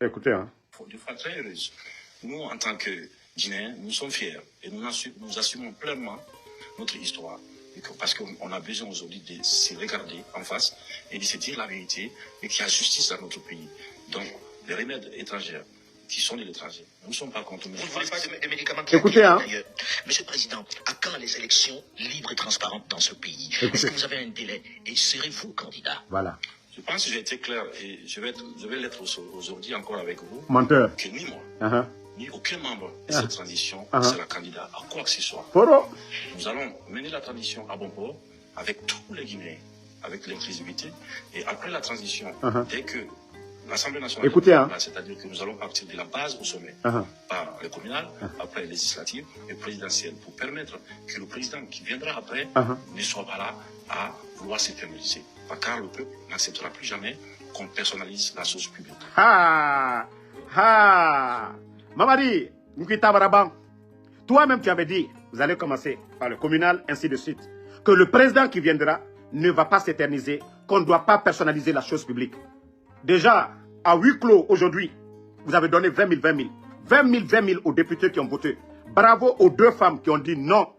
Écoutez, hein. Des fois très heureuse. Nous, en tant que Guinéens, nous sommes fiers et nous assumons pleinement notre histoire. Parce qu'on a besoin aujourd'hui de se regarder en face et de se dire la vérité et qu'il y a justice dans notre pays. Donc, les remèdes étrangers qui sont de l'étranger, nous ne sommes pas contre. Vous ne voulez pas de médicaments qui Écoutez, hein. Monsieur le Président, à quand les élections libres et transparentes dans ce pays? Est-ce que vous avez un délai et serez-vous candidat? Voilà. Je pense que j'ai été clair et je vais l'être aujourd'hui encore avec vous. Menteur. Que ni moi, ni aucun membre de cette transition ne sera candidat à quoi que ce soit. Nous allons mener la transition à bon port avec tous les Guinéens, avec l'inclusivité. Et après la transition, dès que l'Assemblée nationale, écoutez, hein. c'est-à-dire que nous allons partir de la base au sommet, par les communales, après les législatives et présidentielles, pour permettre que le président qui viendra après ne soit pas là à vouloir s'éterniser. Car le peuple n'acceptera plus jamais qu'on personnalise la chose publique. Mamadi, Nkita Baraban, toi-même tu avais dit, vous allez commencer par le communal, ainsi de suite, que le président qui viendra ne va pas s'éterniser, qu'on ne doit pas personnaliser la chose publique. Déjà, à huis clos aujourd'hui, vous avez donné 20 000, 20 000. 20 000, 20 000 aux députés qui ont voté. Bravo aux deux femmes qui ont dit non.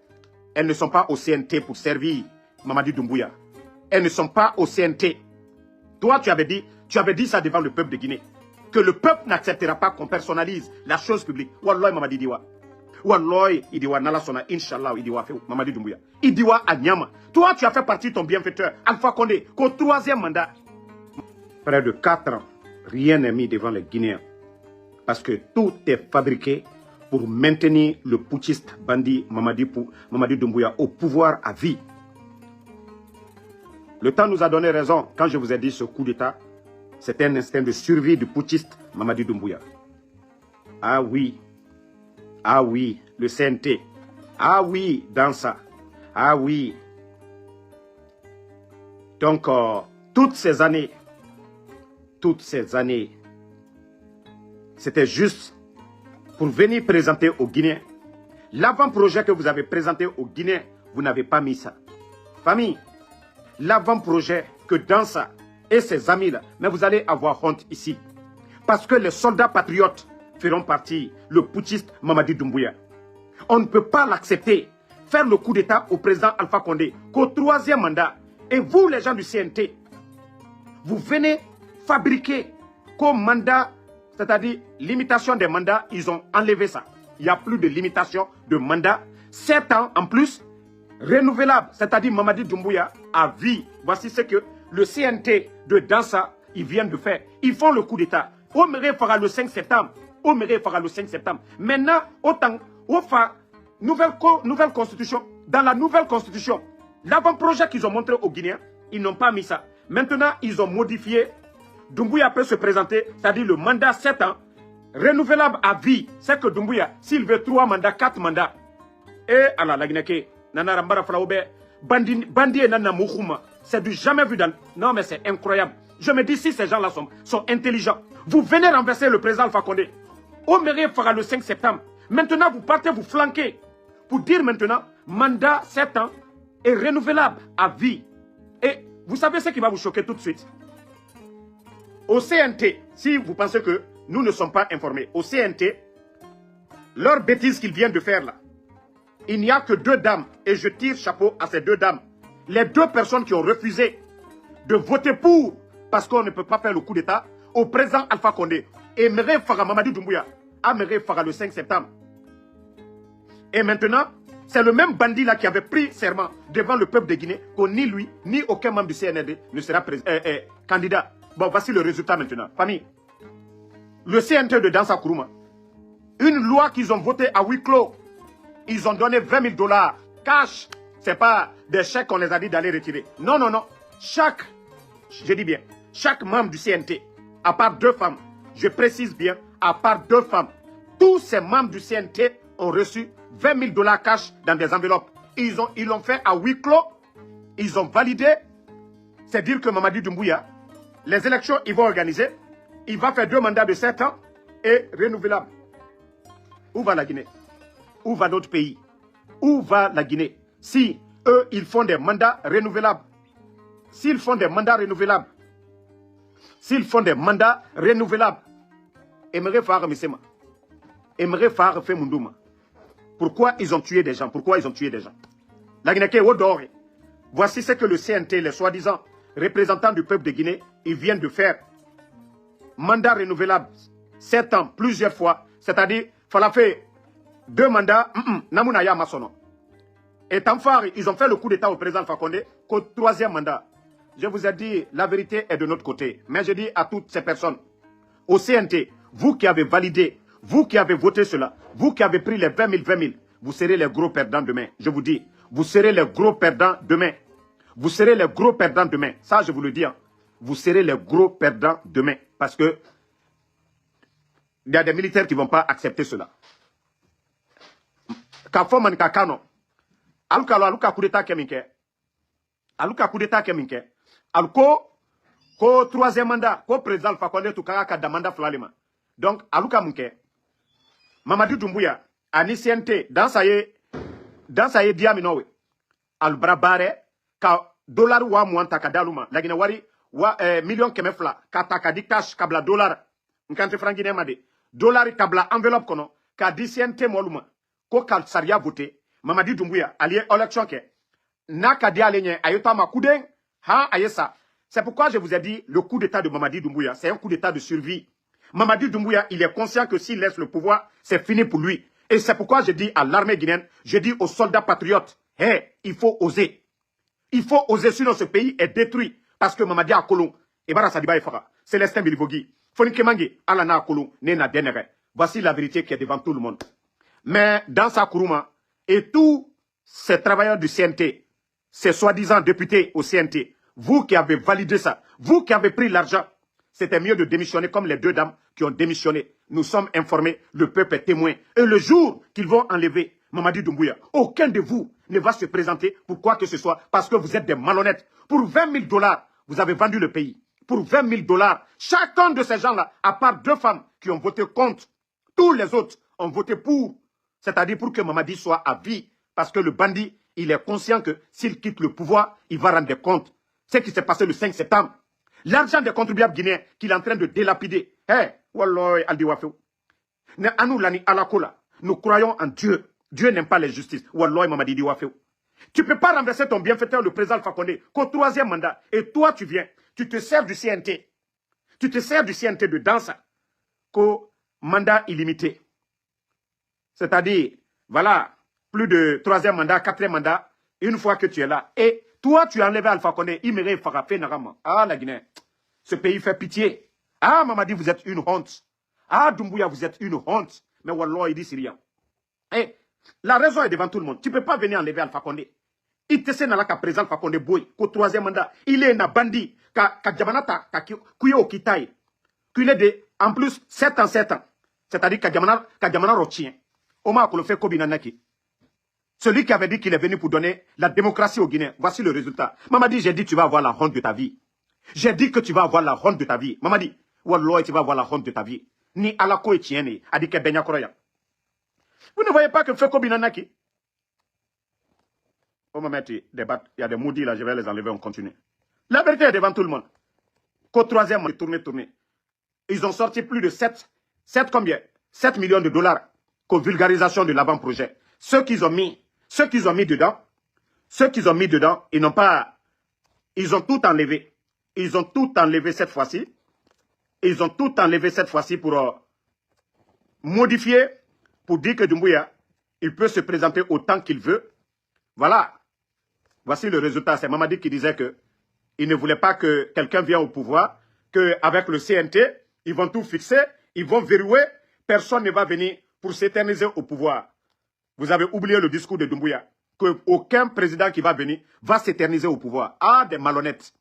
Elles ne sont pas au CNT pour servir Mamadi Doumbouya. Elles ne sont pas au CNT. Toi, tu avais dit ça devant le peuple de Guinée. Que le peuple n'acceptera pas qu'on personnalise la chose publique. Wallah, Mamadi Diwa. Wallah, Idiwa Nalasona, Inch'Allah, Idiwa Mamadi Doumbouya. Idiwa Anyama. Toi, tu as fait partie de ton bienfaiteur, Alpha Condé, qu'au 3e mandat. Près de 4 ans, rien n'est mis devant les Guinéens. Parce que tout est fabriqué pour maintenir le putschiste bandit Mamadi Doumbouya au pouvoir à vie. Le temps nous a donné raison quand je vous ai dit ce coup d'État, c'est un instinct de survie du putschiste Mamadi Doumbouya. Ah oui, le CNT. Ah oui, Dansa. Ah oui. Donc, toutes ces années, c'était juste pour venir présenter aux Guinéens. L'avant-projet que vous avez présenté aux Guinéens, vous n'avez pas mis ça. Famille, l'avant-projet que Dansa et ses amis-là, mais vous allez avoir honte ici. Parce que les soldats patriotes feront partie, le putschiste Mamadi Doumbouya. On ne peut pas l'accepter. Faire le coup d'État au président Alpha Condé, qu'au 3e mandat. Et vous, les gens du CNT, vous venez fabriquer qu'au mandat, c'est-à-dire limitation des mandats, ils ont enlevé ça. Il n'y a plus de limitation de mandat. 7 ans en plus, renouvelable, c'est-à-dire Mamadi Doumbouya à vie. Voici ce que le CNT de Dansa, ils viennent de faire. Ils font le coup d'État. Omere fera le 5 septembre. Omere fera le 5 septembre. Maintenant, autant, nouvelle constitution. Dans la nouvelle constitution, l'avant-projet qu'ils ont montré aux Guinéens, ils n'ont pas mis ça. Maintenant, ils ont modifié. Doumbouya peut se présenter, c'est-à-dire le mandat 7 ans, renouvelable à vie. C'est que Doumbouya, s'il veut 3 mandats, 4 mandats. Et alors, la Guinée, Nana Rambara Flaoube, Bandi et Nana Moukouma, c'est du jamais vu dans... Non, mais c'est incroyable. Je me dis, si ces gens-là sont intelligents, vous venez renverser le président Alpha Condé. Omere fera le 5 septembre. Maintenant, vous partez vous flanquer pour dire maintenant, mandat 7 ans est renouvelable à vie. Et vous savez ce qui va vous choquer tout de suite. Au CNT, si vous pensez que nous ne sommes pas informés, au CNT, leur bêtise qu'ils viennent de faire là, il n'y a que 2 dames, et je tire chapeau à ces 2 dames. Les 2 personnes qui ont refusé de voter pour, parce qu'on ne peut pas faire le coup d'État, au président Alpha Condé. Et Mere Fara Mamadi Doumbouya, à Mere Fara le 5 septembre. Et maintenant, c'est le même bandit là qui avait pris serment devant le peuple de Guinée, que ni lui, ni aucun membre du CNRD ne sera candidat. Bon, voici le résultat maintenant. Famille, le CNT de Dansa Kourouma, une loi qu'ils ont votée à huis clos, ils ont donné 20 000 $ cash. C'est pas des chèques qu'on les a dit d'aller retirer. Non, non, non. Je dis bien, chaque membre du CNT, à part 2 femmes, je précise bien, à part 2 femmes, tous ces membres du CNT ont reçu 20 000 $ cash dans des enveloppes. Ils l'ont fait à huis clos. Ils ont validé. C'est dire que Mamadi Doumbouya, les élections, ils vont organiser. Il va faire 2 mandats de 7 ans et renouvelable. Où va la Guinée? Où va notre pays? Où va la Guinée? Si eux, ils font des mandats renouvelables. S'ils font des mandats renouvelables. S'ils font des mandats renouvelables. Emery Farah Messema. Emery Farah fait Mundouma. Pourquoi ils ont tué des gens? Pourquoi ils ont tué des gens? La Guinée Odore. Voici ce que le CNT, les soi-disant représentants du peuple de Guinée, ils viennent de faire. Mandat renouvelable, 7 ans, plusieurs fois. C'est-à-dire, il fallait faire 2 mandats. Namounaya Massono. Et Tamfar, ils ont fait le coup d'État au président Fakonde qu'au 3e mandat. Je vous ai dit, la vérité est de notre côté. Mais je dis à toutes ces personnes, au CNT, vous qui avez validé, vous qui avez voté cela, vous qui avez pris les 20 000, vous serez les gros perdants demain. Je vous dis, vous serez les gros perdants demain. Vous serez les gros perdants demain. Ça, je vous le dis. Hein. Vous serez les gros perdants demain. Parce que il y a des militaires qui ne vont pas accepter cela. Kafoman Kakano. Aluka coup d'état keminke. Aluka coup d'état keminke. Aluko ko 3e mandat ko président Fakonde to kaka demanda flalema. Donc aluka munke. Mamadi Doumbouya ani CNT dans sa ye diaminowe. Albrabare ka dollar wa muanta kadaluma. Lagina wari wa million kemefla kata kadiktash kabla dollar. Nkante frangine made. Dollar kabla enveloppe kono ka di CNT moluma. Ko kal saria voté. Mamadi Doumbouya, allié élection ke. Na kadi alenye ayota makouden, ha ayesa. C'est pourquoi je vous ai dit, le coup d'état de Mamadi Doumbouya, c'est un coup d'état de survie. Mamadi Doumbouya, il est conscient que s'il laisse le pouvoir, c'est fini pour lui. Et c'est pourquoi je dis à l'armée guinéenne, je dis aux soldats patriotes, hey, il faut oser. Il faut oser, sinon ce pays est détruit. Parce que Mamadi a Kolon, et Bara Sadiba Efara, Célestin Bilivogi, Fonikemangi, Alana Kolon, Nena Denere. Voici la vérité qui est devant tout le monde. Mais dans sa Kourouma, et tous ces travailleurs du CNT, ces soi-disant députés au CNT, vous qui avez validé ça, vous qui avez pris l'argent, c'était mieux de démissionner comme les 2 dames qui ont démissionné. Nous sommes informés, le peuple est témoin. Et le jour qu'ils vont enlever Mamadi Doumbouya, aucun de vous ne va se présenter pour quoi que ce soit parce que vous êtes des malhonnêtes. Pour 20 000 $, vous avez vendu le pays. Pour 20 000 $, chacun de ces gens-là, à part 2 femmes qui ont voté contre, tous les autres ont voté pour. C'est-à-dire pour que Mamadi soit à vie. Parce que le bandit, il est conscient que s'il quitte le pouvoir, il va rendre compte. Ce qui s'est passé le 5 septembre. L'argent des contribuables guinéens qu'il est en train de délapider. Wallah, Aldi Wafeu. Nous croyons en Dieu. Dieu n'aime pas les justices. Wallah, Mamadi Wafeu. Tu ne peux pas renverser ton bienfaiteur, le président Fakonde, qu'au 3e mandat. Et toi, tu viens. Tu te sers du CNT. Tu te sers du CNT de Dansa. Qu'au mandat illimité. C'est-à-dire, voilà, plus de 3e mandat, 4e mandat, une fois que tu es là. Et toi, tu as enlevé Alpha Condé, Imere Farafé Narama. Ah, la Guinée, ce pays fait pitié. Ah, Mamadi, vous êtes une honte. Ah, Doumbouya, vous êtes une honte. Mais Wallah, il dit Syrien. Et la raison est devant tout le monde. Tu ne peux pas venir enlever Alpha Condé. Il te sait dans la présent Alpha Condé Boy, qu'au 3e mandat, il est un bandit, ka Djamanata, qui au Kitaï, qu'il est de, en plus, 7 ans, 7 ans. C'est-à-dire Djamana Rotien. Omar Kolofe Kobinanaki. Celui qui avait dit qu'il est venu pour donner la démocratie au Guinéens. Voici le résultat. Mamadi, j'ai dit tu vas avoir la honte de ta vie. J'ai dit que tu vas avoir la honte de ta vie. Mamadi, Wallah, tu vas avoir la honte de ta vie. Ni Alako et Tiene, Adike Benya Koroya. Vous ne voyez pas que Feko Binanaki? On va mettre des battes. Il y a des maudits là, je vais les enlever, on continue. La vérité est devant tout le monde. Qu'au 3e, tourner. Ils ont sorti plus de 7 millions de $. Qu'aux vulgarisation de l'avant-projet. Ceux qu'ils ont mis dedans, ils n'ont pas, ils ont tout enlevé. Ils ont tout enlevé cette fois-ci. Ils ont tout enlevé cette fois-ci pour modifier, pour dire que Doumbouya, il peut se présenter autant qu'il veut. Voilà. Voici le résultat. C'est Mamadi qui disait que il ne voulait pas que quelqu'un vienne au pouvoir, qu'avec le CNT, ils vont tout fixer, ils vont verrouiller, personne ne va venir pour s'éterniser au pouvoir. Vous avez oublié le discours de Doumbouya, qu'aucun président qui va venir va s'éterniser au pouvoir. Ah, des malhonnêtes.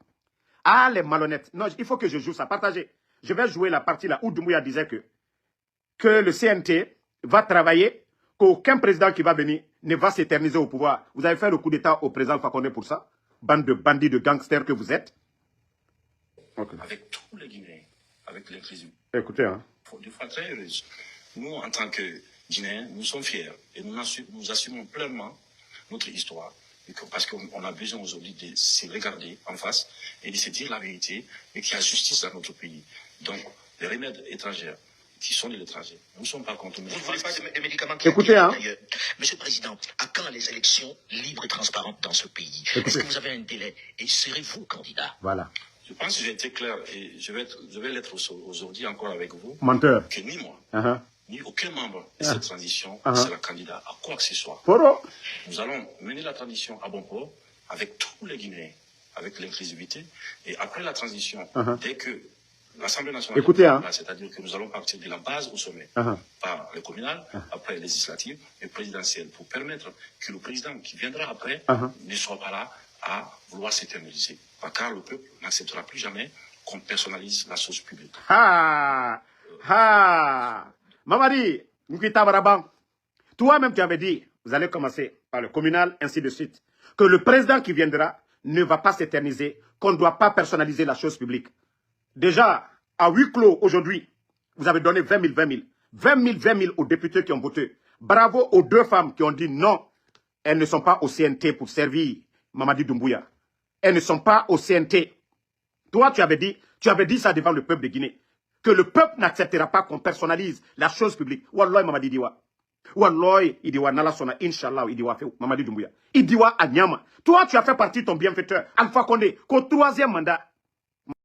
Ah, les malhonnêtes. Non, il faut que je joue ça. Partagez. Je vais jouer la partie là où Doumbouya disait que le CNT va travailler, qu'aucun président qui va venir ne va s'éterniser au pouvoir. Vous avez fait le coup d'État au président Fakonde pour ça. Bande de bandits, de gangsters que vous êtes. Okay. Avec tous les Guinéens, avec les résultats. Écoutez, hein. De fois très heureuse. Nous, en tant que Guinéens, nous sommes fiers et nous assumons pleinement notre histoire. Parce qu'on a besoin aujourd'hui de se regarder en face et de se dire la vérité et qu'il y a justice dans notre pays. Donc, les remèdes étrangers qui sont de l'étranger. Nous ne sommes pas contre. Vous ne voulez pas de médicaments qui Écoutez, hein. d'ailleurs. Monsieur le Président, à quand les élections libres et transparentes dans ce pays? Est-ce que vous avez un délai? Et serez-vous candidat? Voilà. Je pense que j'ai été clair et je vais l'être aujourd'hui encore avec vous. Menteur. Que ni moi, ni aucun membre de cette transition ne sera candidat à quoi que ce soit. Poro. Nous allons mener la transition à bon port avec tous les Guinéens, avec l'inclusivité. Et après la transition, dès que l'Assemblée nationale, écoutez, hein. c'est-à-dire que nous allons partir de la base au sommet, par le communal, après les législatives et présidentielles, pour permettre que le président qui viendra après ne soit pas là à vouloir s'éterniser. Car le peuple n'acceptera plus jamais qu'on personnalise la chose publique. Ah! Ah! Mamadi, Nkita Baraban, toi-même tu avais dit, vous allez commencer par le communal, ainsi de suite, que le président qui viendra ne va pas s'éterniser, qu'on ne doit pas personnaliser la chose publique. Déjà, à huis clos aujourd'hui, vous avez donné 20 000, 20 000. 20 000, 20 000 aux députés qui ont voté. Bravo aux 2 femmes qui ont dit non. Elles ne sont pas au CNT pour servir Mamadi Doumbouya. Elles ne sont pas au CNT. Toi, tu avais dit ça devant le peuple de Guinée. Que le peuple n'acceptera pas qu'on personnalise la chose publique. Wallah, Mamadi Diwa. Wallah, Idiwa Nalasona, Inch'Allah, Idiwa Mamadi Doumbouya. Idiwa Anyama. Toi, tu as fait partie de ton bienfaiteur, Alpha Condé, qu'au 3e mandat,